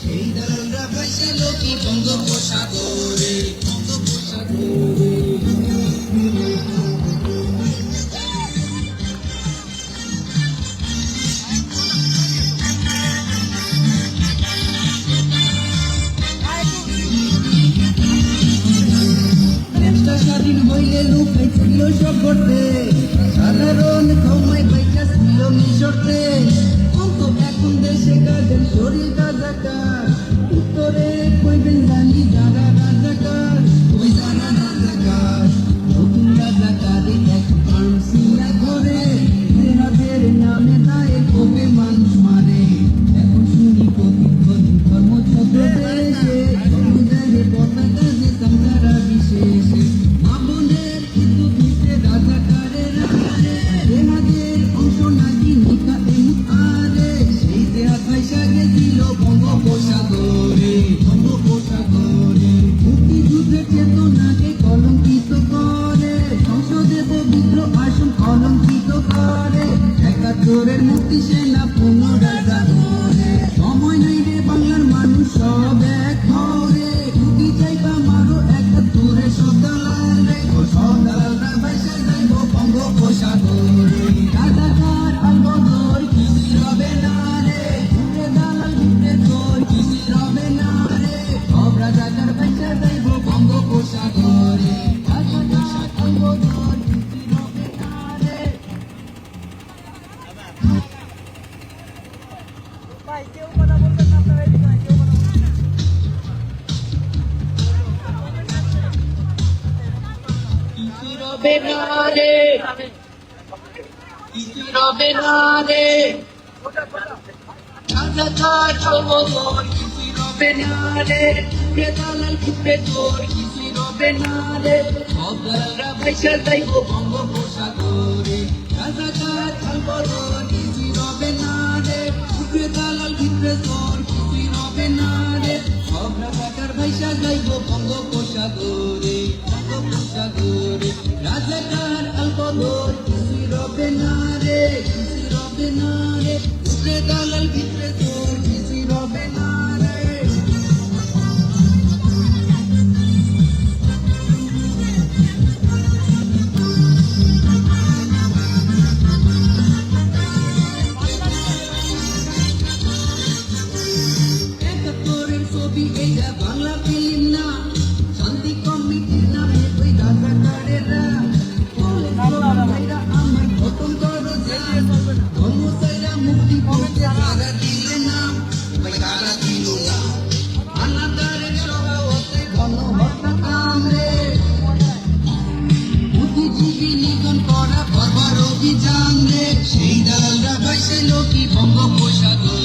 সেই দালালরা ভাসিল কি বঙ্গোপসাগরে। স্বাধীন হইলে লুকাইছিল সব করতে, সাধারণ ক্ষমায় পাইকা ছিল মিশরতে। অন্ত এখন দেশে কাজের শরীর রাজাকার, উত্তরে কইবেন জানি যারা রাজাকার, ওই যারা রাজাকার। নতুন রাজাকারে এক ফার্সিয়া ধরে, জেহাদের নামে দায়ে কবে মানুষ মারে। এখন শুনি প্রতিধ্বনি ধর্মছত্র দেশে, সমুদ্রে পতাকা যে সাংহারা বিশেষে। মামনের কিন্তু ভিতরে রাজাকারের আরে, জেহাদের অংশ নাকি নিকা আরে। সেই দেহাত ভাইসা গেছিল বঙ্গোপসাগরে, বঙ্গোপসাগরে। মুক্তিযুদ্ধের চেতনাকে কলঙ্কিত করে, সংসদে পবিত্র আসন কলঙ্কিত করে। ৭১-এর মুক্তি সেনা পুনরায় জাগরে, সময় নাই রে বাংলার মানুষ সব এক ঘরে। টুকি চাইবা মারো ৭১-এ সব দালাল রে, সব দালালরা ভাইসা যাইব বঙ্গোপসাগরে। রাজাকার আলবদর কিছু রবে না রে, ঘুরে দালাল ঘুরে তোর কিছু রবে না রে। সব রাজাকার ভাইসা যাইব বঙ্গোপসাগরে। রাজাকার আলবদর কিছু রবে না রে। ভাই কেউ কথা বলবেন না, আপনারা এদিকে ভাই কেউ কথা বলবেন না। কিছু রবে না রে, কিছু রবে না রে। রাজাকার আলবদর কিছু রবে না রে, ঘুরে দালাল ঘুরে তোর কিছু রবে না রে। সব দালালরা ভাইসা যাইব বঙ্গোপসাগরে। রাজাকার আলবদর কিছু রবে না রে, ঘুরে দালাল ঘুরে তোর কিছু রবে না রে। সব রাজাকার ভাইসা যাইব বঙ্গোপসাগরে, বঙ্গোপসাগরে। রাজাকার আলবদর কিছু রবে না রে, কিছু রবে না রে। ঘুরে দালাল ঘুরে তোর কিছু রবে না রে। একাত্তরের ছবি এইটা বাংলা ফিল্ম না, শান্তি কমিটির নামে ওই রাজাকারেরা বলে ভাইরা আমার ঘটন করো যা। ধর্মচাইরা মুক্তি করতে তারা দিলে না, ভাই তারা দিল না। আনাদারের সভাপতি গণহত্যা কামড়ে, বুদ্ধিজীবী নিধন করা বর্বর অভিযান রে। সেই দালালরা ভাইসিল কি বঙ্গোপসাগরে।